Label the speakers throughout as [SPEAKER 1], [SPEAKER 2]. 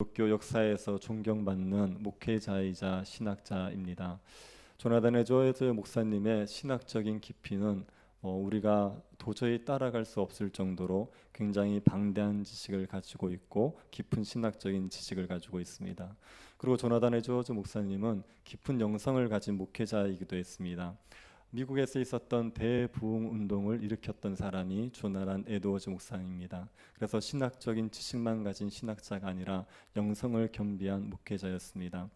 [SPEAKER 1] 기독교 역사에서 존경받는 목회자이자 신학자입니다. 조나단 에드워즈 목사님의 신학적인 깊이는 우리가 도저히 따라갈 수 없을 정도로 굉장히 방대한 지식을 가지고 있고 깊은 신학적인 지식을 가지고 있습니다. 그리고 조나단 에드워즈 목사님은 깊은 영성을 가진 목회자이기도 했습니다. 미국에서 있었던 대부흥 운동을 일으켰던 사람이 조나단 에드워즈 목사입니다. 그래서 신학적인 지식만 가진 신학자가 아니라 영성을 겸비한 목회자였습니다.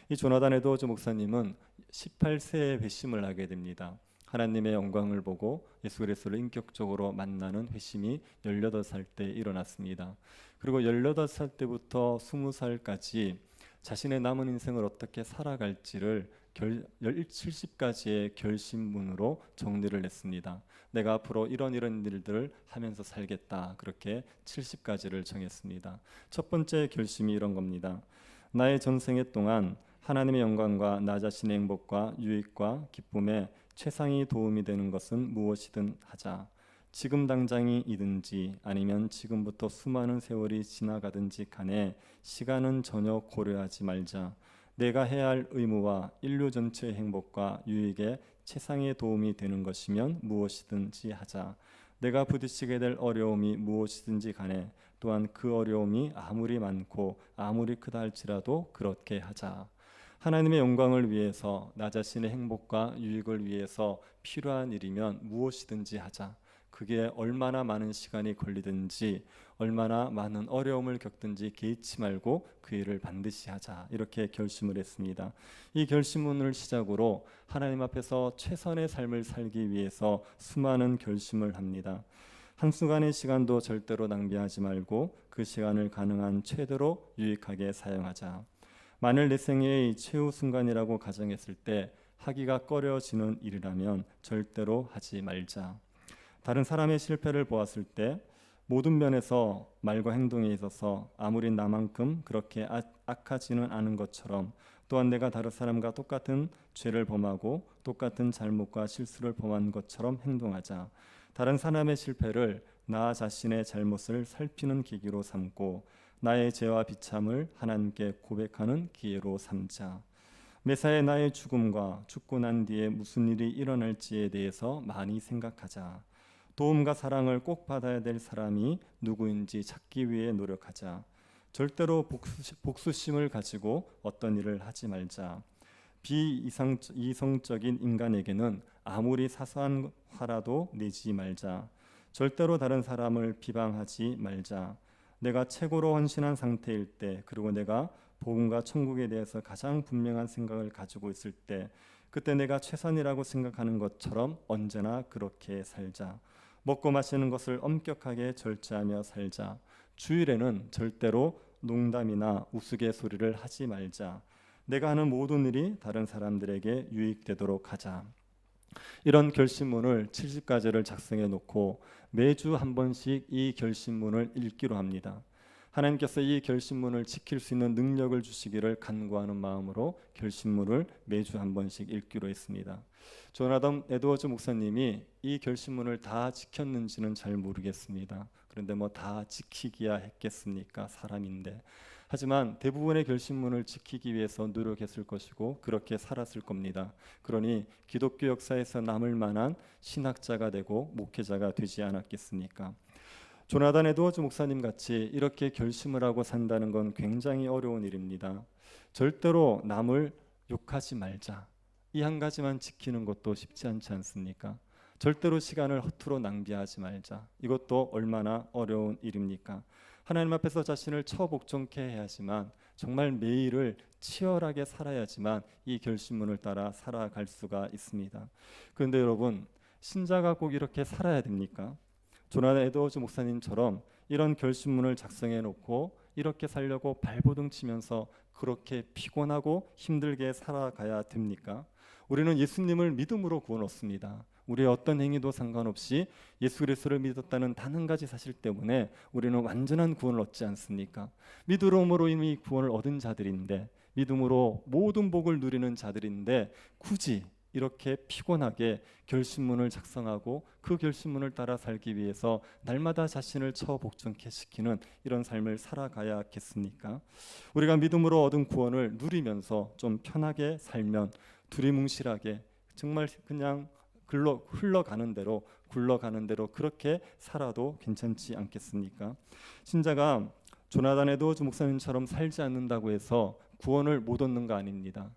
[SPEAKER 1] 이 조나단 에드워즈 목사님은 18세에 회심을 하게 됩니다. 하나님의 영광을 보고 예수 그리스도를 인격적으로 만나는 회심이 18살 때 일어났습니다. 그리고 18살 때부터 20살까지 자신의 남은 인생을 어떻게 살아갈지를 70가지의 결심문으로 정리를 했습니다. 내가 앞으로 이런 일들을 하면서 살겠다. 그렇게 70가지를 정했습니다. 첫 번째 결심이 이런 겁니다. 나의 전생애 동안 하나님의 영광과 나 자신의 행복과 유익과 기쁨에 최상의 도움이 되는 것은 무엇이든 하자. 지금 당장이든지 아니면 지금부터 수많은 세월이 지나가든지 간에 시간은 전혀 고려하지 말자. 내가 해야 할 의무와 인류 전체의 행복과 유익에 최상의 도움이 되는 것이면 무엇이든지 하자. 내가 부딪히게 될 어려움이 무엇이든지 간에 또한 그 어려움이 아무리 많고 아무리 크다 할지라도 그렇게 하자. 하나님의 영광을 위해서 나 자신의 행복과 유익을 위해서 필요한 일이면 무엇이든지 하자. 그게 얼마나 많은 시간이 걸리든지 얼마나 많은 어려움을 겪든지 개의치 말고 그 일을 반드시 하자. 이렇게 결심을 했습니다. 이 결심문을 시작으로 하나님 앞에서 최선의 삶을 살기 위해서 수많은 결심을 합니다. 한순간의 시간도 절대로 낭비하지 말고 그 시간을 가능한 최대로 유익하게 사용하자. 만일 내 생애의 최후 순간이라고 가정했을 때 하기가 꺼려지는 일이라면 절대로 하지 말자. 다른 사람의 실패를 보았을 때 모든 면에서 말과 행동에 있어서 아무리 나만큼 그렇게 악하지는 않은 것처럼 또한 내가 다른 사람과 똑같은 죄를 범하고 똑같은 잘못과 실수를 범한 것처럼 행동하자. 다른 사람의 실패를 나 자신의 잘못을 살피는 계기로 삼고 나의 죄와 비참을 하나님께 고백하는 기회로 삼자. 매사에 나의 죽음과 죽고 난 뒤에 무슨 일이 일어날지에 대해서 많이 생각하자. 도움과 사랑을 꼭 받아야 될 사람이 누구인지 찾기 위해 노력하자. 절대로 복수심을 가지고 어떤 일을 하지 말자. 비이성적인 인간에게는 아무리 사소한 화라도 내지 말자. 절대로 다른 사람을 비방하지 말자. 내가 최고로 헌신한 상태일 때, 그리고 내가 복음과 천국에 대해서 가장 분명한 생각을 가지고 있을 때, 그때 내가 최선이라고 생각하는 것처럼 언제나 그렇게 살자. 먹고 마시는 것을 엄격하게 절제하며 살자. 주일에는 절대로 농담이나 우스갯소리를 하지 말자. 내가 하는 모든 일이 다른 사람들에게 유익되도록 하자. 이런 결심문을 70가지를 작성해 놓고 매주 한 번씩 이 결심문을 읽기로 합니다. 하나님께서 이 결심문을 지킬 수 있는 능력을 주시기를 간구하는 마음으로 결심문을 매주 한 번씩 읽기로 했습니다. 조나단 에드워즈 목사님이 이 결심문을 다 지켰는지는 잘 모르겠습니다. 그런데 뭐 다 지키기야 했겠습니까? 사람인데. 하지만 대부분의 결심문을 지키기 위해서 노력했을 것이고 그렇게 살았을 겁니다. 그러니 기독교 역사에서 남을 만한 신학자가 되고 목회자가 되지 않았겠습니까? 조나단 에드워즈 목사님 같이 이렇게 결심을 하고 산다는 건 굉장히 어려운 일입니다. 절대로 남을 욕하지 말자. 이 한 가지만 지키는 것도 쉽지 않지 않습니까? 절대로 시간을 허투루 낭비하지 말자. 이것도 얼마나 어려운 일입니까? 하나님 앞에서 자신을 처복종케 해야지만 정말 매일을 치열하게 살아야지만 이 결심문을 따라 살아갈 수가 있습니다. 그런데 여러분, 신자가 꼭 이렇게 살아야 됩니까? 조나단 에드워즈 목사님처럼 이런 결심문을 작성해 놓고 이렇게 살려고 발버둥 치면서 그렇게 피곤하고 힘들게 살아가야 됩니까? 우리는 예수님을 믿음으로 구원 얻습니다. 우리의 어떤 행위도 상관없이 예수 그리스도를 믿었다는 단 한 가지 사실 때문에 우리는 완전한 구원을 얻지 않습니까? 믿음으로 이미 구원을 얻은 자들인데, 믿음으로 모든 복을 누리는 자들인데 굳이 이렇게 피곤하게 결심문을 작성하고 그 결심문을 따라 살기 위해서 날마다 자신을 처복종케 시키는 이런 삶을 살아가야겠습니까? 우리가 믿음으로 얻은 구원을 누리면서 좀 편하게 살면 두리뭉실하게 정말 그냥 흘러가는 대로 굴러가는 대로 그렇게 살아도 괜찮지 않겠습니까? 신자가 조나단 에드워즈 목사님처럼 살지 않는다고 해서 구원을 못 얻는 거 아닙니다.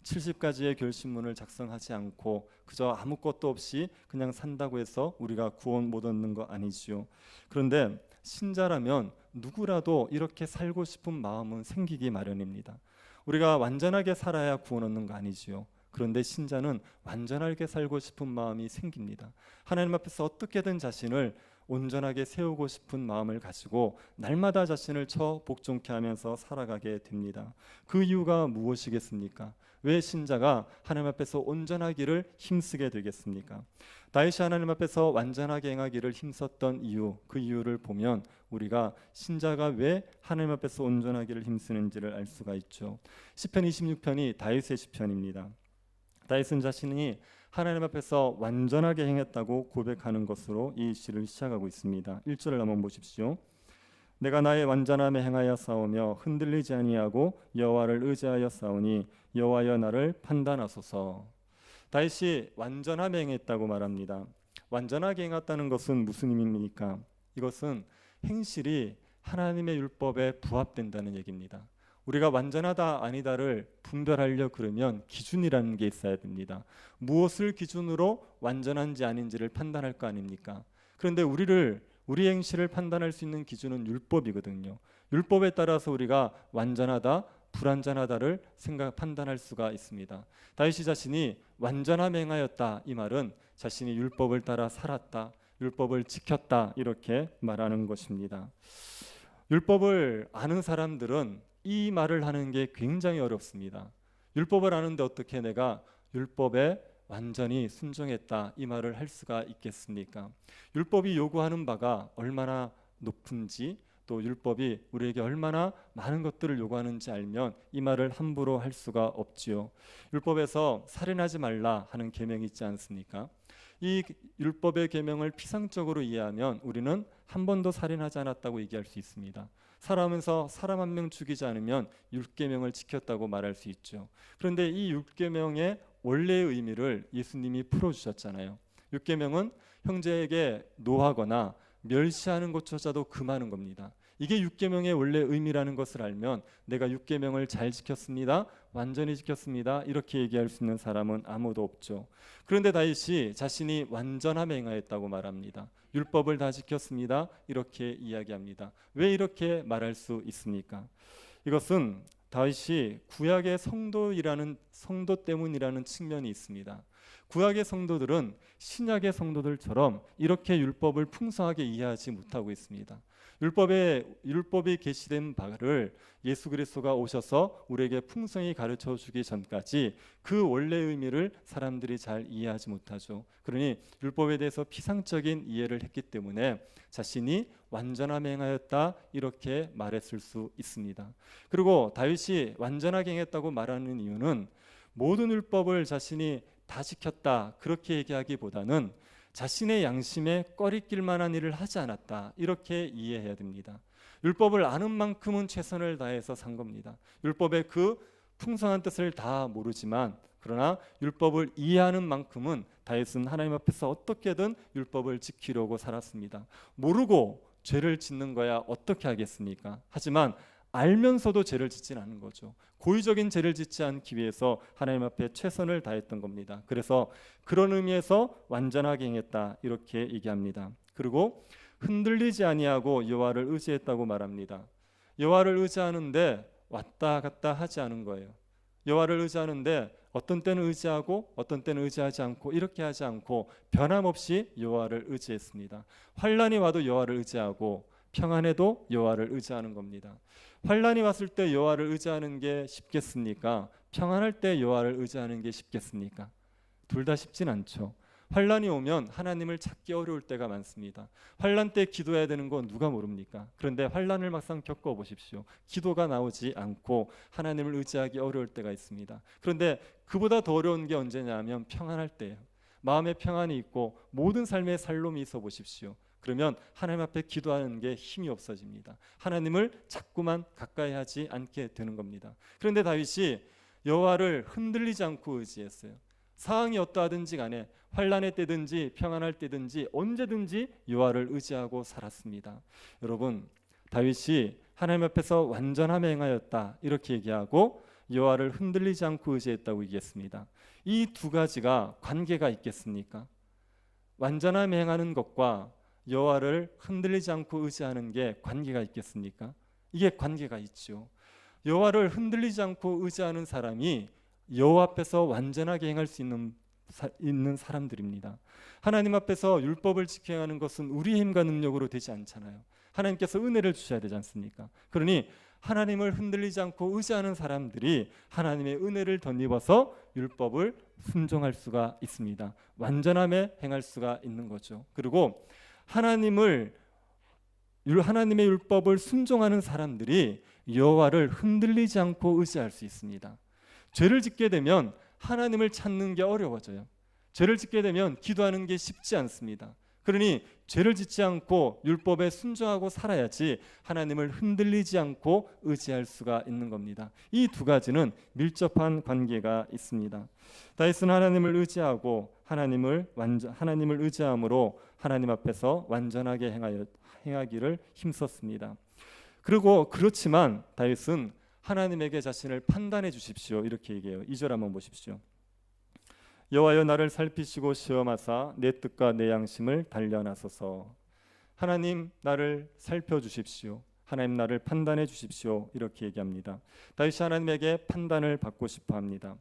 [SPEAKER 1] 70가지의 결심문을 작성하지 않고 그저 아무것도 없이 그냥 산다고 해서 우리가 구원 못 얻는 거 아니지요. 그런데 신자라면 누구라도 이렇게 살고 싶은 마음은 생기기 마련입니다. 우리가 완전하게 살아야 구원 얻는 거 아니지요. 그런데 신자는 완전하게 살고 싶은 마음이 생깁니다. 하나님 앞에서 어떻게든 자신을 온전하게 세우고 싶은 마음을 가지고 날마다 자신을 복종케 하면서 살아가게 됩니다. 그 이유가 무엇이겠습니까? 왜 신자가 하나님 앞에서 온전하기를 힘쓰게 되겠습니까? 다윗이 하나님 앞에서 완전하게 행하기를 힘썼던 이유, 그 이유를 보면 우리가 신자가 왜 하나님 앞에서 온전하기를 힘쓰는지를 알 수가 있죠. 시편 26편이 다윗의 시편입니다. 다윗은 자신이 하나님 앞에서 완전하게 행했다고 고백하는 것으로 이 시를 시작하고 있습니다. 1절을 한번 보십시오. 내가 나의 완전함에 행하여 싸우며 흔들리지 아니하고 여호와를 의지하여 싸우니 여호와여 나를 판단하소서. 다윗이 완전함에 행했다고 말합니다. 완전하게 행했다는 것은 무슨 의미입니까? 이것은 행실이 하나님의 율법에 부합된다는 얘기입니다. 우리가 완전하다 아니다를 분별하려 그러면 기준이라는 게 있어야 됩니다. 무엇을 기준으로 완전한지 아닌지를 판단할 거 아닙니까? 그런데 우리 행실을 판단할 수 있는 기준은 율법이거든요. 율법에 따라서 우리가 완전하다, 불완전하다를 판단할 수가 있습니다. 다윗이 자신이 완전함에 행하였다, 이 말은 자신이 율법을 따라 살았다, 율법을 지켰다, 이렇게 말하는 것입니다. 율법을 아는 사람들은 이 말을 하는 게 굉장히 어렵습니다. 율법을 아는데 어떻게 내가 율법에 완전히 순종했다, 이 말을 할 수가 있겠습니까? 율법이 요구하는 바가 얼마나 높은지, 또 율법이 우리에게 얼마나 많은 것들을 요구하는지 알면 이 말을 함부로 할 수가 없지요. 율법에서 살인하지 말라 하는 계명이 있지 않습니까? 이 율법의 계명을 피상적으로 이해하면 우리는 한 번도 살인하지 않았다고 얘기할 수 있습니다. 살아가면서 사람 한 명 죽이지 않으면 율계명을 지켰다고 말할 수 있죠. 그런데 이 율계명의 원래의 의미를 예수님이 풀어주셨잖아요. 율계명은 형제에게 노하거나 멸시하는 것조차도 금하는 겁니다. 이게 율계명의 원래 의미라는 것을 알면 내가 율계명을 잘 지켰습니다, 완전히 지켰습니다, 이렇게 얘기할 수 있는 사람은 아무도 없죠. 그런데 다윗이 자신이 완전함에 행하였다고 말합니다. 율법을 다 지켰습니다, 이렇게 이야기합니다. 왜 이렇게 말할 수 있습니까? 이것은 다윗이 구약의 성도 때문이라는 측면이 있습니다. 구약의 성도들은 신약의 성도들처럼 이렇게 율법을 풍성하게 이해하지 못하고 있습니다. 율법이 계시된 바를 예수 그리스도가 오셔서 우리에게 풍성히 가르쳐 주기 전까지 그 원래의 의미를 사람들이 잘 이해하지 못하죠. 그러니 율법에 대해서 피상적인 이해를 했기 때문에 자신이 완전함에 행하였다, 이렇게 말했을 수 있습니다. 그리고 다윗이 완전하게 행했다고 말하는 이유는 모든 율법을 자신이 다 지켰다, 그렇게 얘기하기보다는 자신의 양심에 꺼리낄 만한 일을 하지 않았다, 이렇게 이해해야 됩니다. 율법을 아는 만큼은 최선을 다해서 산 겁니다. 율법의 그 풍성한 뜻을 다 모르지만 그러나 율법을 이해하는 만큼은 다윗은 하나님 앞에서 어떻게든 율법을 지키려고 살았습니다. 모르고 죄를 짓는 거야 어떻게 하겠습니까? 하지만 알면서도 죄를 짓진 않은 거죠. 고의적인 죄를 짓지 않기 위해서 하나님 앞에 최선을 다했던 겁니다. 그래서 그런 의미에서 완전하게 행했다, 이렇게 얘기합니다. 그리고 흔들리지 아니하고 여호와를 의지했다고 말합니다. 여호와를 의지하는데 왔다 갔다 하지 않은 거예요. 여호와를 의지하는데 어떤 때는 의지하고 어떤 때는 의지하지 않고, 이렇게 하지 않고 변함없이 여호와를 의지했습니다. 환난이 와도 여호와를 의지하고 평안해도 여호와를 의지하는 겁니다. 환난이 왔을 때 여호와를 의지하는 게 쉽겠습니까? 평안할 때 여호와를 의지하는 게 쉽겠습니까? 둘 다 쉽진 않죠. 환란이 오면 하나님을 찾기 어려울 때가 많습니다. 환란 때 기도해야 되는 건 누가 모릅니까? 그런데 환란을 막상 겪어보십시오. 기도가 나오지 않고 하나님을 의지하기 어려울 때가 있습니다. 그런데 그보다 더 어려운 게 언제냐 하면 평안할 때예요. 마음에 평안이 있고 모든 삶에 살롬이 있어 보십시오. 그러면 하나님 앞에 기도하는 게 힘이 없어집니다. 하나님을 자꾸만 가까이 하지 않게 되는 겁니다. 그런데 다윗이 여호와를 흔들리지 않고 의지했어요. 상황이 어떠하든지 간에 환난의 때든지 평안할 때든지 언제든지 여호와를 의지하고 살았습니다. 여러분, 다윗이 하나님 앞에서 완전함에 행하였다 이렇게 얘기하고 여호와를 흔들리지 않고 의지했다고 얘기했습니다. 이 두 가지가 관계가 있겠습니까? 완전함에 행하는 것과 여호와를 흔들리지 않고 의지하는 게 관계가 있겠습니까? 이게 관계가 있죠. 여호와를 흔들리지 않고 의지하는 사람이 여호와 앞에서 완전하게 행할 수 있는 사람들입니다. 하나님 앞에서 율법을 지켜 행하는 것은 우리의 힘과 능력으로 되지 않잖아요. 하나님께서 은혜를 주셔야 되지 않습니까? 그러니 하나님을 흔들리지 않고 의지하는 사람들이 하나님의 은혜를 덧입어서 율법을 순종할 수가 있습니다. 완전함에 행할 수가 있는 거죠. 그리고 하나님의 율법을 순종하는 사람들이 여호와를 흔들리지 않고 의지할 수 있습니다. 죄를 짓게 되면 하나님을 찾는 게 어려워져요. 죄를 짓게 되면 기도하는 게 쉽지 않습니다. 그러니 죄를 짓지 않고 율법에 순종하고 살아야지 하나님을 흔들리지 않고 의지할 수가 있는 겁니다. 이 두 가지는 밀접한 관계가 있습니다. 다윗은 하나님을 의지하고 하나님을 의지함으로 하나님 앞에서 완전하게 행하기를 힘썼습니다. 그렇지만 다윗은 하나님에게 자신을 판단해 주십시오 이렇게 얘기해요. 2절 한번 보십시오. 여호와여 나를 살피시고 시험하사 내 뜻과 내 양심을 단련하소서. 하나님 나를 살펴주십시오. 하나님 나를 판단해 주십시오 이렇게 얘기합니다. 다윗이 하나님에게 판단을 받고 싶어 합니다.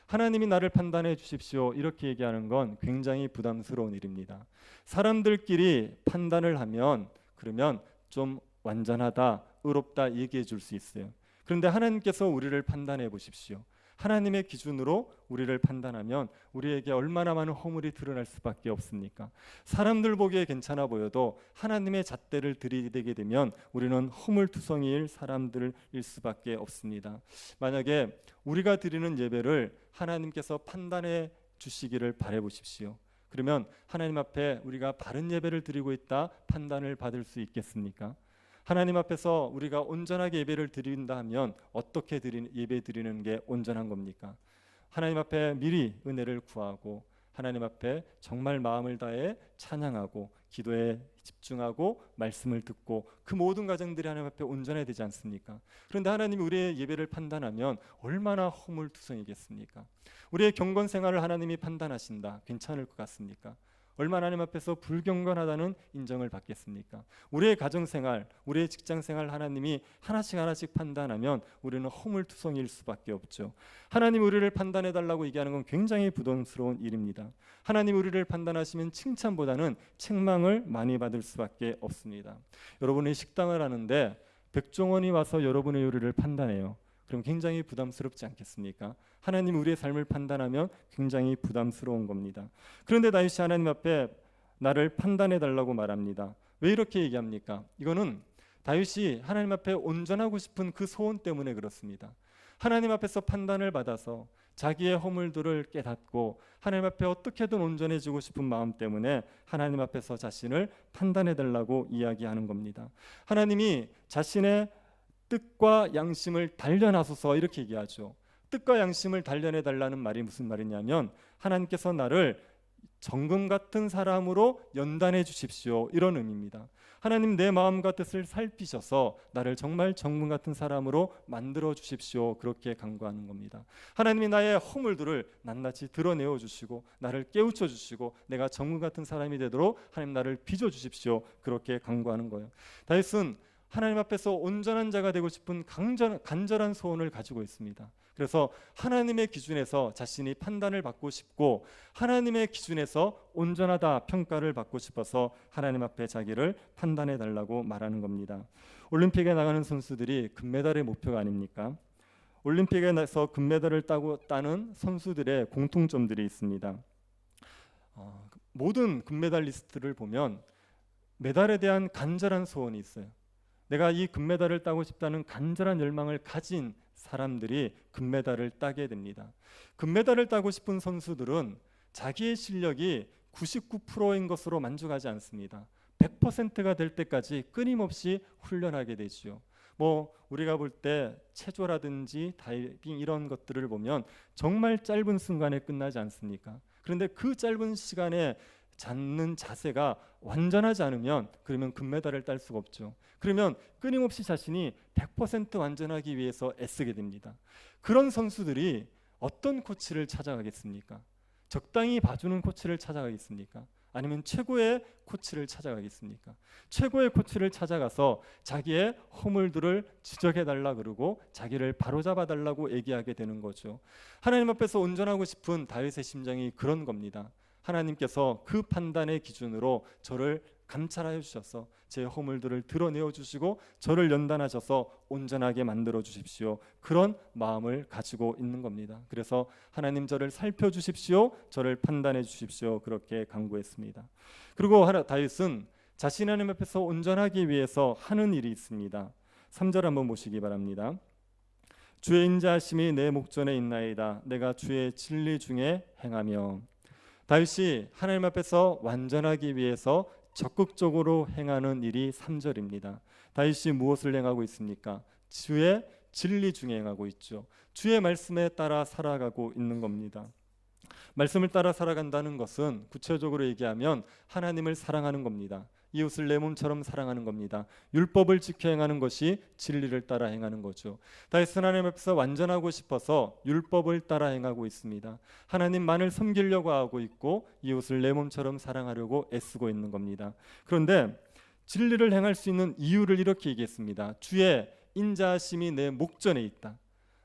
[SPEAKER 1] 하나님이 나를 판단해 주십시오 이렇게 얘기하는 건 굉장히 부담스러운 일입니다. 사람들끼리 판단을 하면 그러면 좀 완전하다, 의롭다 얘기해 줄 수 있어요. 그런데 하나님께서 우리를 판단해 보십시오. 하나님의 기준으로 우리를 판단하면 우리에게 얼마나 많은 허물이 드러날 수밖에 없습니까? 사람들 보기에 괜찮아 보여도 하나님의 잣대를 들이대게 되면 우리는 허물투성이일 사람들일 수밖에 없습니다. 만약에 우리가 드리는 예배를 하나님께서 판단해 주시기를 바라 보십시오. 그러면 하나님 앞에 우리가 바른 예배를 드리고 있다 판단을 받을 수 있겠습니까? 하나님 앞에서 우리가 온전하게 예배를 드린다 하면 어떻게 예배 드리는 게 온전한 겁니까? 하나님 앞에 미리 은혜를 구하고 하나님 앞에 정말 마음을 다해 찬양하고 기도에 집중하고 말씀을 듣고 그 모든 과정들이 하나님 앞에 온전해야 되지 않습니까? 그런데 하나님이 우리의 예배를 판단하면 얼마나 허물투성이겠습니까? 우리의 경건 생활을 하나님이 판단하신다. 괜찮을 것 같습니까? 얼마나 하나님 앞에서 불경건하다는 인정을 받겠습니까? 우리의 가정생활, 우리의 직장생활 하나님이 하나씩 판단하면 우리는 허물투성이일 수밖에 없죠. 하나님 우리를 판단해달라고 얘기하는 건 굉장히 부담스러운 일입니다. 하나님 우리를 판단하시면 칭찬보다는 책망을 많이 받을 수밖에 없습니다. 여러분이 식당을 하는데 백종원이 와서 여러분의 요리를 판단해요. 그럼 굉장히 부담스럽지 않겠습니까? 하나님 우리의 삶을 판단하면 굉장히 부담스러운 겁니다. 그런데 다윗이 하나님 앞에 나를 판단해 달라고 말합니다. 왜 이렇게 얘기합니까? 이거는 다윗이 하나님 앞에 온전하고 싶은 그 소원 때문에 그렇습니다. 하나님 앞에서 판단을 받아서 자기의 허물들을 깨닫고 하나님 앞에 어떻게든 온전해지고 싶은 마음 때문에 하나님 앞에서 자신을 판단해 달라고 이야기하는 겁니다. 하나님이 자신의 뜻과 양심을 단련하소서 이렇게 얘기하죠. 뜻과 양심을 단련해 달라는 말이 무슨 말이냐면 하나님께서 나를 정금 같은 사람으로 연단해 주십시오 이런 의미입니다. 하나님 내 마음과 뜻을 살피셔서 나를 정말 정금 같은 사람으로 만들어 주십시오 그렇게 간구하는 겁니다. 하나님이 나의 허물들을 낱낱이 드러내어 주시고 나를 깨우쳐 주시고 내가 정금 같은 사람이 되도록 하나님 나를 빚어 주십시오 그렇게 간구하는 거예요. 다윗은 하나님 앞에서 온전한 자가 되고 싶은 간절한 소원을 가지고 있습니다. 그래서 하나님의 기준에서 자신이 판단을 받고 싶고 하나님의 기준에서 온전하다 평가를 받고 싶어서 하나님 앞에 자기를 판단해 달라고 말하는 겁니다. 올림픽에 나가는 선수들이 금메달의 목표가 아닙니까? 올림픽에서 금메달을 따는 선수들의 공통점들이 있습니다. 모든 금메달리스트를 보면 메달에 대한 간절한 소원이 있어요. 내가 이 금메달을 따고 싶다는 간절한 열망을 가진 사람들이 금메달을 따게 됩니다. 금메달을 따고 싶은 선수들은 자기의 실력이 99%인 것으로 만족하지 않습니다. 100%가 될 때까지 끊임없이 훈련하게 되지요. 우리가 볼 때 체조라든지 다이빙 이런 것들을 보면 정말 짧은 순간에 끝나지 않습니까? 그런데 그 짧은 시간에 잡는 자세가 완전하지 않으면 그러면 금메달을 딸 수가 없죠. 그러면 끊임없이 자신이 100% 완전하기 위해서 애쓰게 됩니다. 그런 선수들이 어떤 코치를 찾아가겠습니까? 적당히 봐주는 코치를 찾아가겠습니까? 아니면 최고의 코치를 찾아가겠습니까? 최고의 코치를 찾아가서 자기의 허물들을 지적해달라 그러고 자기를 바로잡아달라고 얘기하게 되는 거죠. 하나님 앞에서 온전하고 싶은 다윗의 심정이 그런 겁니다. 하나님께서 그 판단의 기준으로 저를 감찰하여 주셔서 제 허물들을 드러내어 주시고 저를 연단하셔서 온전하게 만들어 주십시오. 그런 마음을 가지고 있는 겁니다. 그래서 하나님 저를 살펴주십시오. 저를 판단해 주십시오. 그렇게 간구했습니다. 그리고 다윗은 자신 하나님 앞에서 온전하기 위해서 하는 일이 있습니다. 3절 한번 보시기 바랍니다. 주의 인자하심이 내 목전에 있나이다. 내가 주의 진리 중에 행하며. 다윗이 하나님 앞에서 완전하기 위해서 적극적으로 행하는 일이 3절입니다. 다윗이 무엇을 행하고 있습니까? 주의 진리 중에 행하고 있죠. 주의 말씀에 따라 살아가고 있는 겁니다. 말씀을 따라 살아간다는 것은 구체적으로 얘기하면 하나님을 사랑하는 겁니다. 이웃을 내 몸처럼 사랑하는 겁니다. 율법을 지켜 행하는 것이 진리를 따라 행하는 거죠. 다윗은 하나님 앞에서 완전하고 싶어서 율법을 따라 행하고 있습니다. 하나님만을 섬기려고 하고 있고 이웃을 내 몸처럼 사랑하려고 애쓰고 있는 겁니다. 그런데 진리를 행할 수 있는 이유를 이렇게 얘기했습니다. 주의 인자하심이 내 목전에 있다.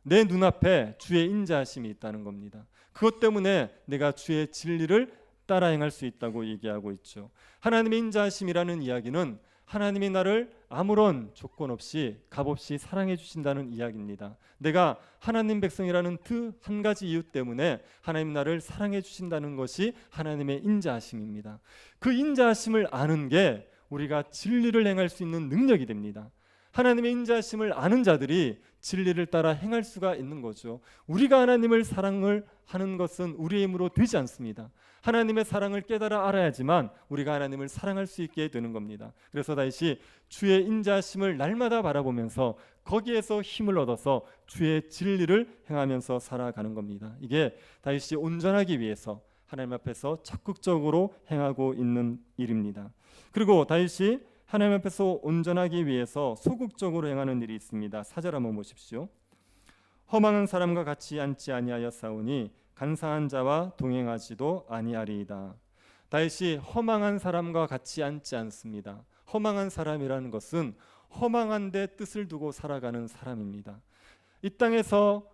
[SPEAKER 1] 내 눈앞에 주의 인자하심이 있다는 겁니다. 그것 때문에 내가 주의 진리를 따라 행할 수 있다고 얘기하고 있죠. 하나님의 인자하심이라는 이야기는 하나님이 나를 아무런 조건 없이 값없이 사랑해 주신다는 이야기입니다. 내가 하나님 백성이라는 그 한 가지 이유 때문에 하나님 나를 사랑해 주신다는 것이 하나님의 인자하심입니다. 그 인자하심을 아는 게 우리가 진리를 행할 수 있는 능력이 됩니다. 하나님의 인자하심을 아는 자들이 진리를 따라 행할 수가 있는 거죠. 우리가 하나님을 사랑을 하는 것은 우리의 힘으로 되지 않습니다. 하나님의 사랑을 깨달아 알아야지만 우리가 하나님을 사랑할 수 있게 되는 겁니다. 그래서 다윗이 주의 인자하심을 날마다 바라보면서 거기에서 힘을 얻어서 주의 진리를 행하면서 살아가는 겁니다. 이게 다윗이 온전하기 위해서 하나님 앞에서 적극적으로 행하고 있는 일입니다. 그리고 다윗이 하나님 앞에서 온전하기 위해서 소극적으로 행하는 일이 있습니다. 4절 한번 보십시오. 허망한 사람과 같이 앉지 아니하여 싸우니 간사한 자와 동행하지도 아니하리이다. 다윗이 허망한 사람과 같이 앉지 않습니다. 허망한 사람이라는 것은 허망한 데 뜻을 두고 살아가는 사람입니다. 이 땅에서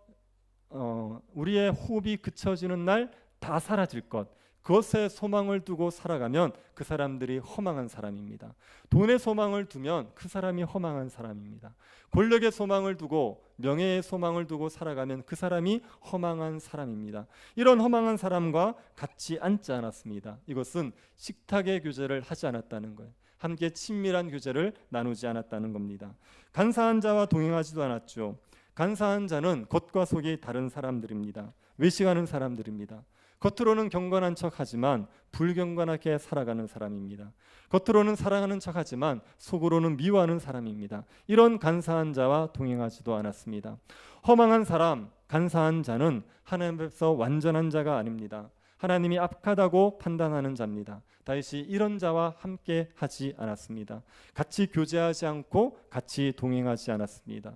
[SPEAKER 1] 우리의 호흡이 그쳐지는 날 다 사라질 것, 그것에 소망을 두고 살아가면 그 사람들이 허망한 사람입니다. 돈에 소망을 두면 그 사람이 허망한 사람입니다. 권력의 소망을 두고 명예의 소망을 두고 살아가면 그 사람이 허망한 사람입니다. 이런 허망한 사람과 같이 앉지 않았습니다. 이것은 식탁의 교제를 하지 않았다는 거예요. 함께 친밀한 교제를 나누지 않았다는 겁니다. 간사한 자와 동행하지도 않았죠. 간사한 자는 겉과 속이 다른 사람들입니다. 외식하는 사람들입니다. 겉으로는 경건한 척하지만 불경건하게 살아가는 사람입니다. 겉으로는 사랑하는 척하지만 속으로는 미워하는 사람입니다. 이런 간사한 자와 동행하지도 않았습니다. 허망한 사람, 간사한 자는 하나님 앞에서 완전한 자가 아닙니다. 하나님이 악하다고 판단하는 자입니다. 다윗이 이런 자와 함께 하지 않았습니다. 같이 교제하지 않고 같이 동행하지 않았습니다.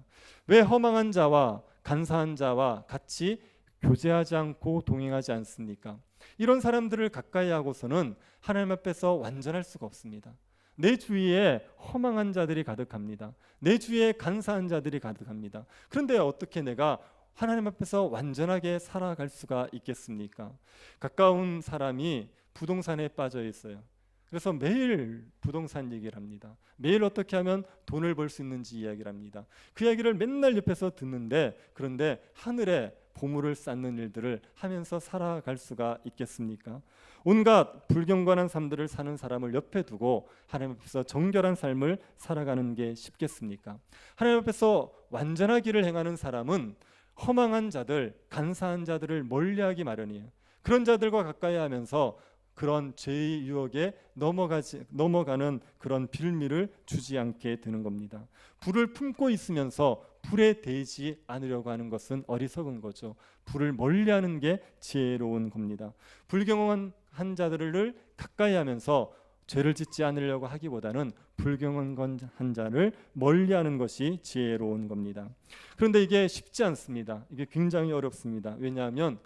[SPEAKER 1] 왜 허망한 자와 간사한 자와 같이 교제하지 않고 동행하지 않습니까? 이런 사람들을 가까이 하고서는 하나님 앞에서 완전할 수가 없습니다. 내 주위에 허망한 자들이 가득합니다. 내 주위에 간사한 자들이 가득합니다. 그런데 어떻게 내가 하나님 앞에서 완전하게 살아갈 수가 있겠습니까? 가까운 사람이 부동산에 빠져 있어요. 그래서 매일 부동산 얘기를 합니다. 매일 어떻게 하면 돈을 벌 수 있는지 이야기를 합니다. 그 이야기를 맨날 옆에서 듣는데, 그런데 하늘에 보물을 쌓는 일들을 하면서 살아갈 수가 있겠습니까? 온갖 불경건한 삶들을 사는 사람을 옆에 두고 하나님 앞에서 정결한 삶을 살아가는 게 쉽겠습니까? 하나님 앞에서 완전한 길을 행하는 사람은 허망한 자들, 간사한 자들을 멀리하기 마련이에요. 그런 자들과 가까이 하면서 그런 죄의 유혹에 넘어가는 그런 빌미를 주지 않게 되는 겁니다. 불을 품고 있으면서 불에 대지 않으려고 하는 것은 어리석은 거죠. 불을 멀리하는 게 지혜로운 겁니다. 불경한 자들을 가까이 하면서 죄를 짓지 않으려고 하기보다는 불경한 자를 멀리하는 것이 지혜로운 겁니다. 그런데 이게 쉽지 않습니다. 이게 굉장히 어렵습니다. 왜냐하면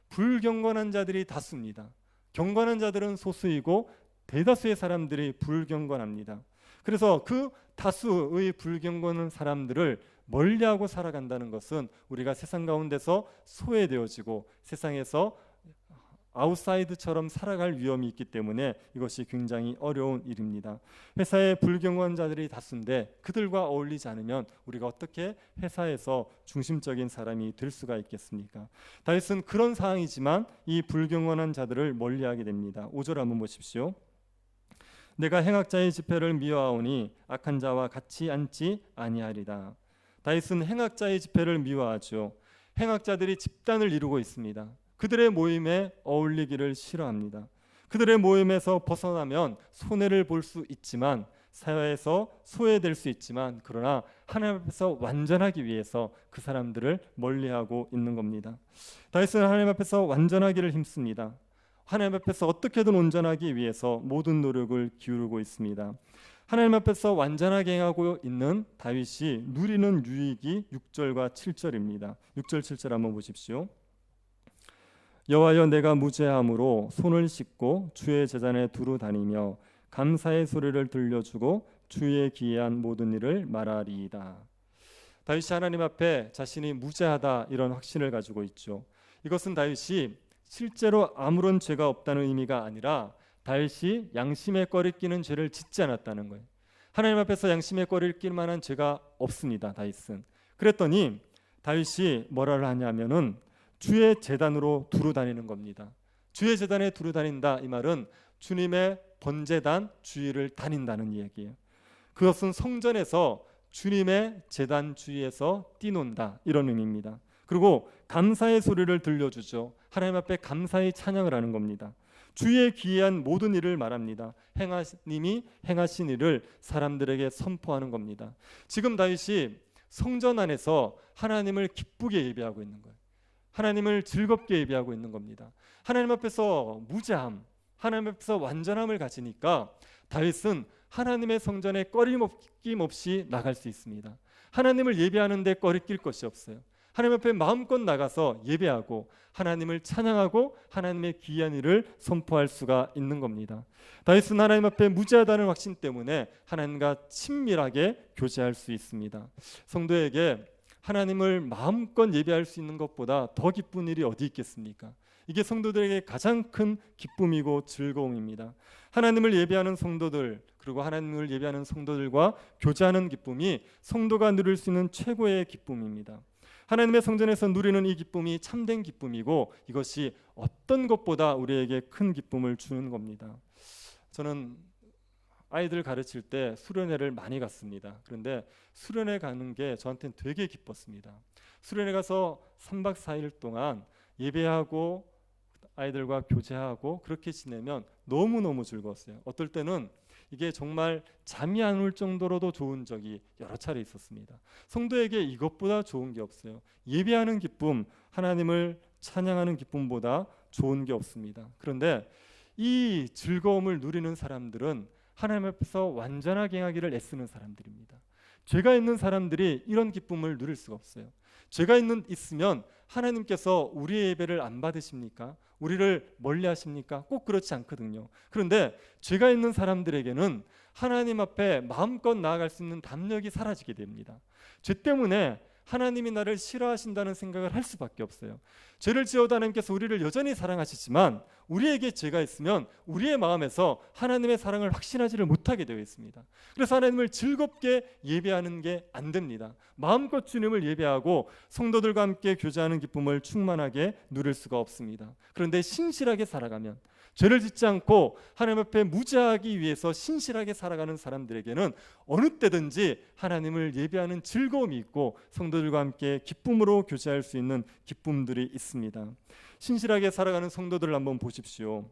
[SPEAKER 1] 불경건한 자들이 다수입니다. 경건한 자들은 소수이고 대다수의 사람들이 불경건합니다. 그래서 그 다수의 불경건한 사람들을 멀리하고 살아간다는 것은 우리가 세상 가운데서 소외되어지고 세상에서 아웃사이드처럼 살아갈 위험이 있기 때문에 이것이 굉장히 어려운 일입니다. 회사에 불경건한 자들이 다수인데 그들과 어울리지 않으면 우리가 어떻게 회사에서 중심적인 사람이 될 수가 있겠습니까? 다윗은 그런 상황이지만 이 불경건한 자들을 멀리하게 됩니다. 5절 한번 보십시오. 내가 행악자의 집회를 미워하오니 악한 자와 같이 앉지 아니하리다. 다윗은 행악자의 집회를 미워하죠. 행악자들이 집단을 이루고 있습니다. 그들의 모임에 어울리기를 싫어합니다. 그들의 모임에서 벗어나면 손해를 볼 수 있지만 사회에서 소외될 수 있지만 그러나 하나님 앞에서 완전하기 위해서 그 사람들을 멀리하고 있는 겁니다. 다윗은 하나님 앞에서 완전하기를 힘씁니다. 하나님 앞에서 어떻게든 온전하기 위해서 모든 노력을 기울이고 있습니다. 하나님 앞에서 완전하게 행하고 있는 다윗이 누리는 유익이 6절과 7절입니다. 6절 7절 한번 보십시오. 여호와여 내가 무죄함으로 손을 씻고 주의 제단에 두루 다니며 감사의 소리를 들려주고 주의 기이한 모든 일을 말하리이다. 다윗이 하나님 앞에 자신이 무죄하다 이런 확신을 가지고 있죠. 이것은 다윗이 실제로 아무런 죄가 없다는 의미가 아니라 다윗이 양심의 꺼리 끼는 죄를 짓지 않았다는 거예요. 하나님 앞에서 양심의 꺼리를 낄 만한 죄가 없습니다. 다윗은. 그랬더니 다윗이 뭐라를 하냐면은 주의 제단으로 두루 다니는 겁니다. 주의 제단에 두루 다닌다 이 말은 주님의 번제단 주위를 다닌다는 얘기예요. 그것은 성전에서 주님의 제단 주위에서 뛰논다 이런 의미입니다. 그리고 감사의 소리를 들려주죠. 하나님 앞에 감사의 찬양을 하는 겁니다. 주의 기이한 모든 일을 말합니다. 하나님이 행하신 일을 사람들에게 선포하는 겁니다. 지금 다윗이 성전 안에서 하나님을 기쁘게 예배하고 있는 거예요. 하나님을 즐겁게 예배하고 있는 겁니다. 하나님 앞에서 무죄함, 하나님 앞에서 완전함을 가지니까 다윗은 하나님의 성전에 꺼림없김 없이 나갈 수 있습니다. 하나님을 예배하는데 꺼리낄 것이 없어요. 하나님 앞에 마음껏 나가서 예배하고 하나님을 찬양하고 하나님의 귀한 일을 선포할 수가 있는 겁니다. 다윗은 하나님 앞에 무죄하다는 확신 때문에 하나님과 친밀하게 교제할 수 있습니다. 성도에게 하나님을 마음껏 예배할 수 있는 것보다 더 기쁜 일이 어디 있겠습니까? 이게 성도들에게 가장 큰 기쁨이고 즐거움입니다. 하나님을 예배하는 성도들 그리고 하나님을 예배하는 성도들과 교제하는 기쁨이 성도가 누릴 수 있는 최고의 기쁨입니다. 하나님의 성전에서 누리는 이 기쁨이 참된 기쁨이고 이것이 어떤 것보다 우리에게 큰 기쁨을 주는 겁니다. 저는 아이들 가르칠 때 수련회를 많이 갔습니다. 그런데 수련회 가는 게 저한테는 되게 기뻤습니다. 수련회 가서 3박 4일 동안 예배하고 아이들과 교제하고 그렇게 지내면 너무너무 즐거웠어요. 어떨 때는 이게 정말 잠이 안 올 정도로도 좋은 적이 여러 차례 있었습니다. 성도에게 이것보다 좋은 게 없어요. 예배하는 기쁨, 하나님을 찬양하는 기쁨보다 좋은 게 없습니다. 그런데 이 즐거움을 누리는 사람들은 하나님 앞에서 완전하게 행하기를 애쓰는 사람들입니다. 죄가 있는 사람들이 이런 기쁨을 누릴 수가 없어요. 죄가 있으면 하나님께서 우리의 예배를 안 받으십니까? 우리를 멀리 하십니까? 꼭 그렇지 않거든요. 그런데 죄가 있는 사람들에게는 하나님 앞에 마음껏 나아갈 수 있는 담력이 사라지게 됩니다. 죄 때문에 하나님이 나를 싫어하신다는 생각을 할 수밖에 없어요. 죄를 지어도 하나님께서 우리를 여전히 사랑하시지만 우리에게 죄가 있으면 우리의 마음에서 하나님의 사랑을 확신하지를 못하게 되어 있습니다. 그래서 하나님을 즐겁게 예배하는 게 안 됩니다. 마음껏 주님을 예배하고 성도들과 함께 교제하는 기쁨을 충만하게 누릴 수가 없습니다. 그런데 신실하게 살아가면, 죄를 짓지 않고 하나님 앞에 무죄하기 위해서 신실하게 살아가는 사람들에게는 어느 때든지 하나님을 예배하는 즐거움이 있고 성도들과 함께 기쁨으로 교제할 수 있는 기쁨들이 있습니다. 신실하게 살아가는 성도들을 한번 보십시오.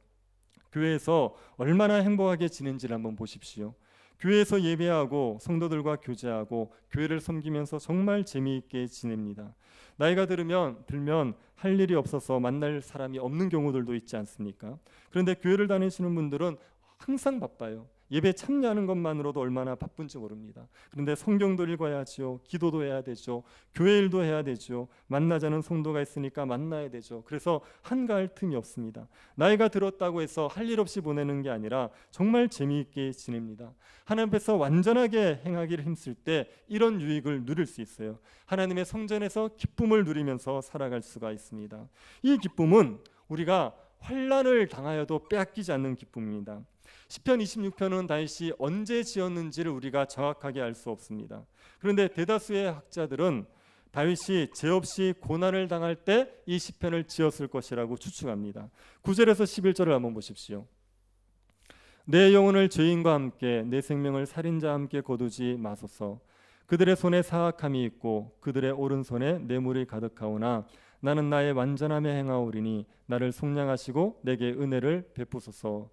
[SPEAKER 1] 교회에서 얼마나 행복하게 지낸지를 한번 보십시오. 교회에서 예배하고 성도들과 교제하고 교회를 섬기면서 정말 재미있게 지냅니다. 나이가 들면 할 일이 없어서 만날 사람이 없는 경우들도 있지 않습니까? 그런데 교회를 다니시는 분들은 항상 바빠요. 예배 참여하는 것만으로도 얼마나 바쁜지 모릅니다. 그런데 성경도 읽어야지요, 기도도 해야 되죠, 교회 일도 해야 되죠, 만나자는 성도가 있으니까 만나야 되죠. 그래서 한가할 틈이 없습니다. 나이가 들었다고 해서 할 일 없이 보내는 게 아니라 정말 재미있게 지냅니다. 하나님 앞에서 완전하게 행하기를 힘쓸 때 이런 유익을 누릴 수 있어요. 하나님의 성전에서 기쁨을 누리면서 살아갈 수가 있습니다. 이 기쁨은 우리가 환난을 당하여도 빼앗기지 않는 기쁨입니다. 시편 26편은 다윗이 언제 지었는지를 우리가 정확하게 알 수 없습니다. 그런데 대다수의 학자들은 다윗이 죄 없이 고난을 당할 때 이 시편을 지었을 것이라고 추측합니다. 9절에서 11절을 한번 보십시오. 내 영혼을 죄인과 함께 내 생명을 살인자와 함께 거두지 마소서. 그들의 손에 사악함이 있고 그들의 오른손에 뇌물이 가득하오나 나는 나의 완전함에 행하오리니 나를 속량하시고 내게 은혜를 베푸소서.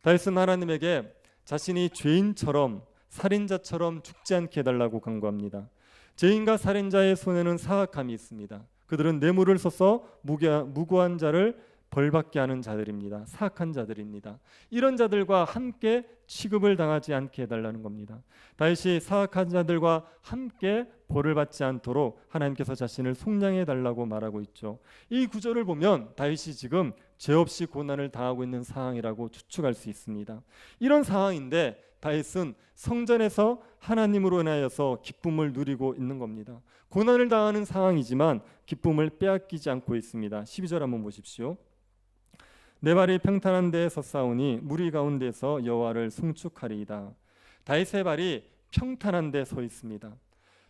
[SPEAKER 1] 다윗은 하나님에게 자신이 죄인처럼 살인자처럼 죽지 않게 해달라고 간구합니다. 죄인과 살인자의 손에는 사악함이 있습니다. 그들은 뇌물을 써서 무고한 자를 벌받게 하는 자들입니다. 사악한 자들입니다. 이런 자들과 함께 취급을 당하지 않게 해달라는 겁니다. 다윗이 사악한 자들과 함께 벌을 받지 않도록 하나님께서 자신을 속량해 달라고 말하고 있죠. 이 구절을 보면 다윗이 지금 죄 없이 고난을 당하고 있는 상황이라고 추측할 수 있습니다. 이런 상황인데 다윗은 성전에서 하나님으로 인하여서 기쁨을 누리고 있는 겁니다. 고난을 당하는 상황이지만 기쁨을 빼앗기지 않고 있습니다. 12절 한번 보십시오. 내 발이 평탄한 데에 섰사오니 무리 가운데서 여호와를 송축하리이다. 다윗의 발이 평탄한 데 서 있습니다.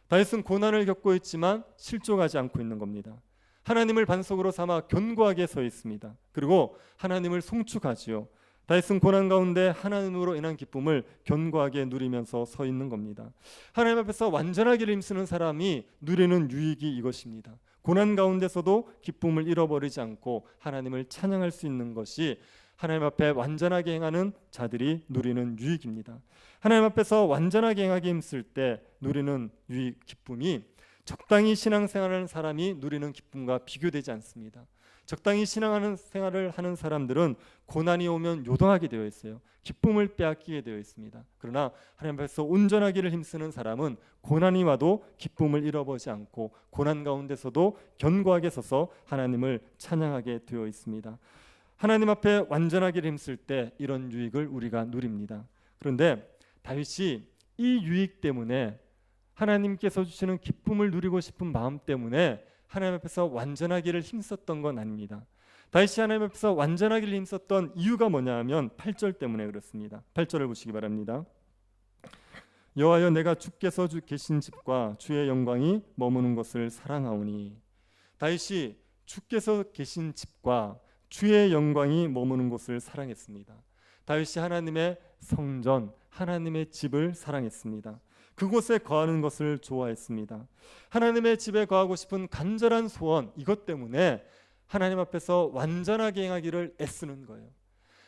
[SPEAKER 1] 다윗은 고난을 겪고 있지만 실족하지 않고 있는 겁니다. 하나님을 반석으로 삼아 견고하게 서 있습니다. 그리고 하나님을 송축하지요. 다윗은 고난 가운데 하나님으로 인한 기쁨을 견고하게 누리면서 서 있는 겁니다. 하나님 앞에서 완전하기를 힘쓰는 사람이 누리는 유익이 이것입니다. 고난 가운데서도 기쁨을 잃어버리지 않고 하나님을 찬양할 수 있는 것이 하나님 앞에 완전하게 행하는 자들이 누리는 유익입니다. 하나님 앞에서 완전하게 행하기 힘쓸 때 누리는 유익, 기쁨이 적당히 신앙생활하는 사람이 누리는 기쁨과 비교되지 않습니다. 적당히 신앙생활을 하는 사람들은 고난이 오면 요동하게 되어 있어요. 기쁨을 빼앗기게 되어 있습니다. 그러나 하나님 앞에서 온전하기를 힘쓰는 사람은 고난이 와도 기쁨을 잃어버리지 않고 고난 가운데서도 견고하게 서서 하나님을 찬양하게 되어 있습니다. 하나님 앞에 완전하기를 힘쓸 때 이런 유익을 우리가 누립니다. 그런데 다윗이 이 유익 때문에 하나님께서 주시는 기쁨을 누리고 싶은 마음 때문에 하나님 앞에서 완전하기를 힘썼던 건 아닙니다. 다윗이 하나님 앞에서 완전하기를 힘썼던 이유가 뭐냐 하면 8절 때문에 그렇습니다. 8절을 보시기 바랍니다. 여호와여 내가 주께서 계신 집과 주의 영광이 머무는 것을 사랑하오니. 다윗이 주께서 계신 집과 주의 영광이 머무는 곳을 사랑했습니다. 다윗이 하나님의 성전, 하나님의 집을 사랑했습니다. 그곳에 거하는 것을 좋아했습니다. 하나님의 집에 거하고 싶은 간절한 소원, 이것 때문에 하나님 앞에서 완전하게 행하기를 애쓰는 거예요.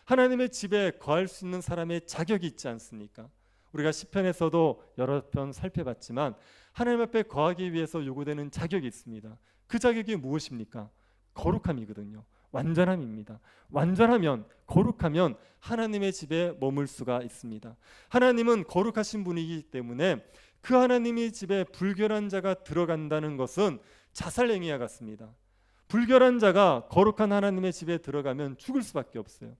[SPEAKER 1] 하나님의 집에 거할 수 있는 사람의 자격이 있지 않습니까? 우리가 시편에서도 여러 편 살펴봤지만 하나님 앞에 거하기 위해서 요구되는 자격이 있습니다. 그 자격이 무엇입니까? 거룩함이거든요. 완전함입니다. 완전하면, 거룩하면 하나님의 집에 머물 수가 있습니다. 하나님은 거룩하신 분이기 때문에 그 하나님의 집에 불결한 자가 들어간다는 것은 자살행위와 같습니다. 불결한 자가 거룩한 하나님의 집에 들어가면 죽을 수밖에 없어요.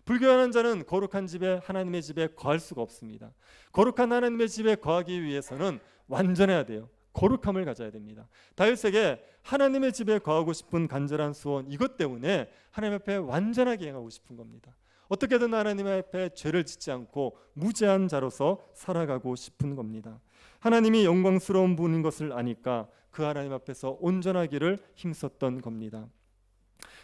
[SPEAKER 1] 불결한 자는 거룩한 집에, 하나님의 집에 거할 수가 없습니다. 거룩한 하나님의 집에 거하기 위해서는 완전해야 돼요. 거룩함을 가져야 됩니다. 다윗에게 하나님의 집에 거하고 싶은 간절한 소원, 이것 때문에 하나님 앞에 완전하게 행하고 싶은 겁니다. 어떻게든 하나님 앞에 죄를 짓지 않고 무죄한 자로서 살아가고 싶은 겁니다. 하나님이 영광스러운 분인 것을 아니까 그 하나님 앞에서 온전하기를 힘썼던 겁니다.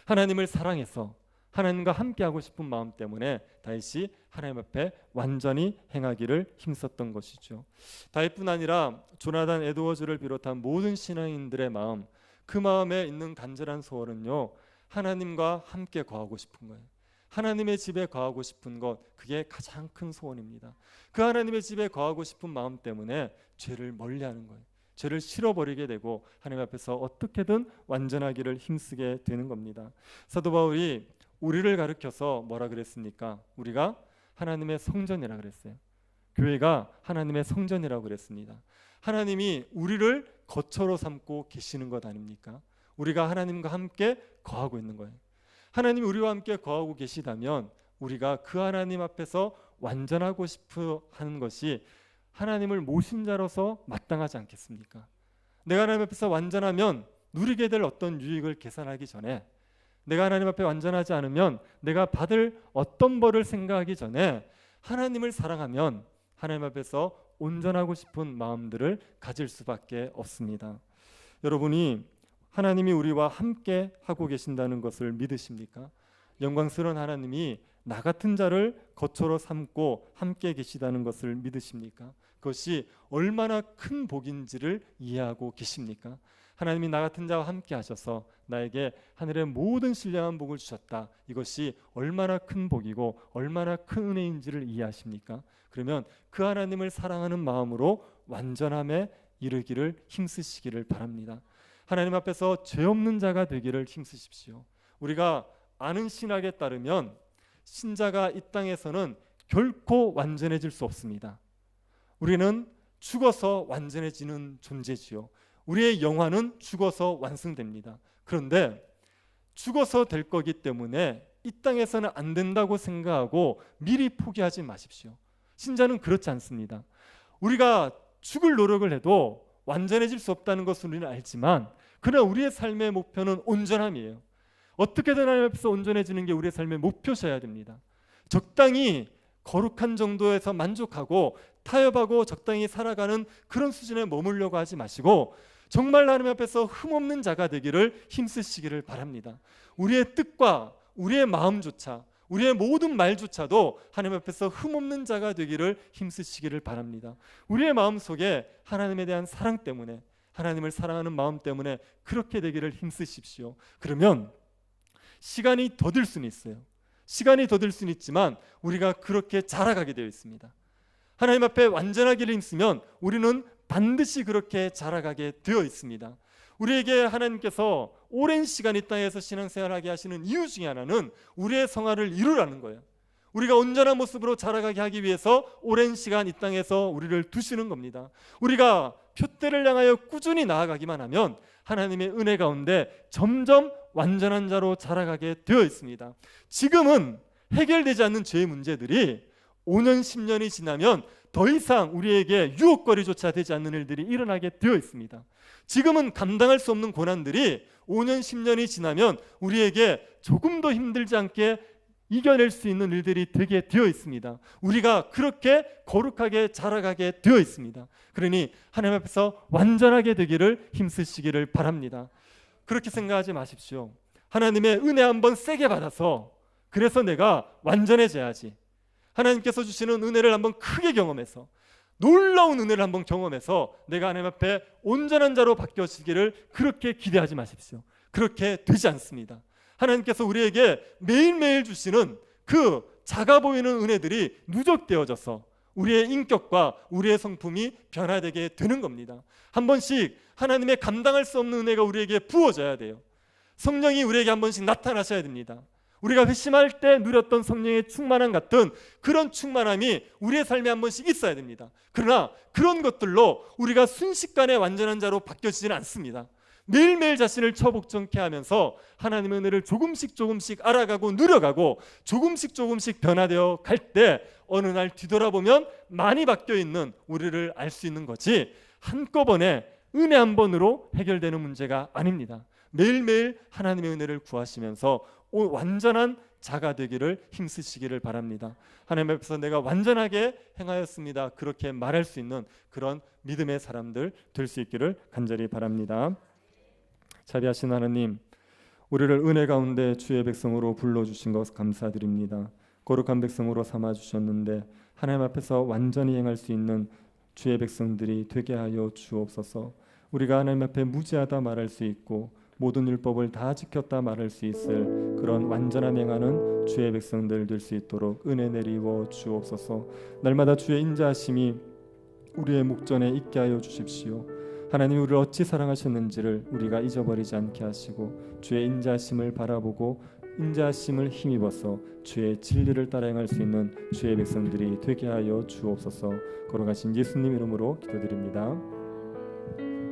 [SPEAKER 1] 하나님을 사랑해서 하나님과 함께하고 싶은 마음 때문에 다윗이 하나님 앞에 완전히 행하기를 힘썼던 것이죠. 다윗뿐 아니라 조나단 에드워즈를 비롯한 모든 신앙인들의 마음, 그 마음에 있는 간절한 소원은요, 하나님과 함께 거하고 싶은 거예요. 하나님의 집에 거하고 싶은 것, 그게 가장 큰 소원입니다. 그 하나님의 집에 거하고 싶은 마음 때문에 죄를 멀리하는 거예요. 죄를 실어버리게 되고 하나님 앞에서 어떻게든 완전하기를 힘쓰게 되는 겁니다. 사도 바울이 우리를 가르쳐서 뭐라 그랬습니까? 우리가 하나님의 성전이라 그랬어요. 교회가 하나님의 성전이라고 그랬습니다. 하나님이 우리를 거처로 삼고 계시는 것 아닙니까? 우리가 하나님과 함께 거하고 있는 거예요. 하나님이 우리와 함께 거하고 계시다면 우리가 그 하나님 앞에서 완전하고 싶어 하는 것이 하나님을 모신 자로서 마땅하지 않겠습니까? 내가 하나님 앞에서 완전하면 누리게 될 어떤 유익을 계산하기 전에, 내가 하나님 앞에 완전하지 않으면 내가 받을 어떤 벌을 생각하기 전에 하나님을 사랑하면 하나님 앞에서 온전하고 싶은 마음들을 가질 수밖에 없습니다. 여러분이 하나님이 우리와 함께 하고 계신다는 것을 믿으십니까? 영광스러운 하나님이 나 같은 자를 거처로 삼고 함께 계시다는 것을 믿으십니까? 그것이 얼마나 큰 복인지를 이해하고 계십니까? 하나님이 나 같은 자와 함께 하셔서 나에게 하늘의 모든 신령한 복을 주셨다. 이것이 얼마나 큰 복이고 얼마나 큰 은혜인지를 이해하십니까? 그러면 그 하나님을 사랑하는 마음으로 완전함에 이르기를 힘쓰시기를 바랍니다. 하나님 앞에서 죄 없는 자가 되기를 힘쓰십시오. 우리가 아는 신학에 따르면 신자가 이 땅에서는 결코 완전해질 수 없습니다. 우리는 죽어서 완전해지는 존재지요. 우리의 영혼은 죽어서 완성됩니다. 그런데 죽어서 될 거기 때문에 이 땅에서는 안 된다고 생각하고 미리 포기하지 마십시오. 신자는 그렇지 않습니다. 우리가 죽을 노력을 해도 완전해질 수 없다는 것을 우리는 알지만, 그러나 우리의 삶의 목표는 온전함이에요. 어떻게든 하나님 앞에서 온전해지는 게 우리의 삶의 목표셔야 됩니다. 적당히 거룩한 정도에서 만족하고 타협하고 적당히 살아가는 그런 수준에 머물려고 하지 마시고 정말 하나님 앞에서 흠없는 자가 되기를 힘쓰시기를 바랍니다. 우리의 뜻과 우리의 마음조차, 우리의 모든 말조차도 하나님 앞에서 흠없는 자가 되기를 힘쓰시기를 바랍니다. 우리의 마음속에 하나님에 대한 사랑 때문에, 하나님을 사랑하는 마음 때문에 그렇게 되기를 힘쓰십시오. 그러면 시간이 더딜 수는 있어요. 시간이 더딜 수는 있지만 우리가 그렇게 자라가게 되어 있습니다. 하나님 앞에 완전하기를 힘쓰면 우리는 반드시 그렇게 자라가게 되어 있습니다. 우리에게 하나님께서 오랜 시간 이 땅에서 신앙생활하게 하시는 이유 중에 하나는 우리의 성화를 이루라는 거예요. 우리가 온전한 모습으로 자라가게 하기 위해서 오랜 시간 이 땅에서 우리를 두시는 겁니다. 우리가 표대를 향하여 꾸준히 나아가기만 하면 하나님의 은혜 가운데 점점 완전한 자로 자라가게 되어 있습니다. 지금은 해결되지 않는 죄의 문제들이 5년, 10년이 지나면 더 이상 우리에게 유혹거리조차 되지 않는 일들이 일어나게 되어 있습니다. 지금은 감당할 수 없는 고난들이 5년, 10년이 지나면 우리에게 조금 더 힘들지 않게 이겨낼 수 있는 일들이 되게 되어 있습니다. 우리가 그렇게 거룩하게 자라가게 되어 있습니다. 그러니 하나님 앞에서 완전하게 되기를 힘쓰시기를 바랍니다. 그렇게 생각하지 마십시오. 하나님의 은혜 한번 세게 받아서 그래서 내가 완전해져야지, 하나님께서 주시는 은혜를 한번 크게 경험해서, 놀라운 은혜를 한번 경험해서 내가 하나님 앞에 온전한 자로 바뀌어지기를 그렇게 기대하지 마십시오. 그렇게 되지 않습니다. 하나님께서 우리에게 매일매일 주시는 그 작아 보이는 은혜들이 누적되어져서 우리의 인격과 우리의 성품이 변화되게 되는 겁니다. 한 번씩 하나님의 감당할 수 없는 은혜가 우리에게 부어져야 돼요. 성령이 우리에게 한 번씩 나타나셔야 됩니다. 우리가 회심할 때 누렸던 성령의 충만함 같은 그런 충만함이 우리의 삶에 한 번씩 있어야 됩니다. 그러나 그런 것들로 우리가 순식간에 완전한 자로 바뀌어지지는 않습니다. 매일매일 자신을 처복종케 하면서 하나님의 은혜를 조금씩 알아가고 누려가고 조금씩 변화되어 갈 때 어느 날 뒤돌아보면 많이 바뀌어 있는 우리를 알 수 있는 거지, 한꺼번에 은혜 한 번으로 해결되는 문제가 아닙니다. 매일매일 하나님의 은혜를 구하시면서 완전한 자가 되기를 힘쓰시기를 바랍니다. 하나님 앞에서 내가 완전하게 행하였습니다, 그렇게 말할 수 있는 그런 믿음의 사람들 될 수 있기를 간절히 바랍니다. 자비하신 하나님, 우리를 은혜 가운데 주의 백성으로 불러주신 것 감사드립니다. 거룩한 백성으로 삼아주셨는데 하나님 앞에서 완전히 행할 수 있는 주의 백성들이 되게 하여 주옵소서. 우리가 하나님 앞에 무죄하다 말할 수 있고 모든 율법을 다 지켰다 말할 수 있을 그런 완전함 행하는 주의 백성들 될 수 있도록 은혜 내리워 주옵소서. 날마다 주의 인자하심이 우리의 목전에 있게 하여 주십시오. 하나님, 우리를 어찌 사랑하셨는지를 우리가 잊어버리지 않게 하시고 주의 인자하심을 바라보고 인자하심을 힘입어서 주의 진리를 따라 행할 수 있는 주의 백성들이 되게 하여 주옵소서. 걸어가신 예수님 이름으로 기도드립니다.